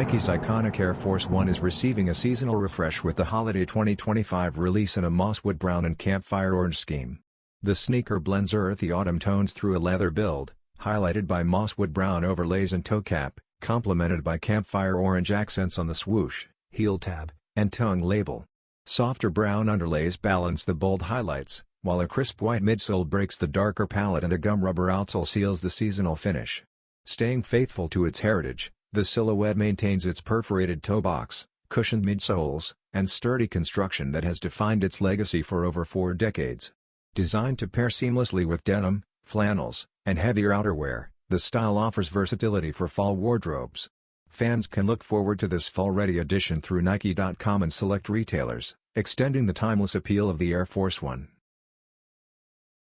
Nike's iconic Air Force 1 is receiving a seasonal refresh with the holiday 2025 release in a Mosswood Brown and Campfire Orange scheme. The sneaker blends earthy autumn tones through a leather build, highlighted by Mosswood Brown overlays and toe cap, complemented by Campfire Orange accents on the swoosh, heel tab, and tongue label. Softer brown underlays balance the bold highlights, while a crisp white midsole breaks the darker palette and a gum rubber outsole seals the seasonal finish. Staying faithful to its heritage, the silhouette maintains its perforated toe box, cushioned midsoles, and sturdy construction that has defined its legacy for over 4 decades. Designed to pair seamlessly with denim, flannels, and heavier outerwear, the style offers versatility for fall wardrobes. Fans can look forward to this fall-ready edition through Nike.com and select retailers, extending the timeless appeal of the Air Force 1.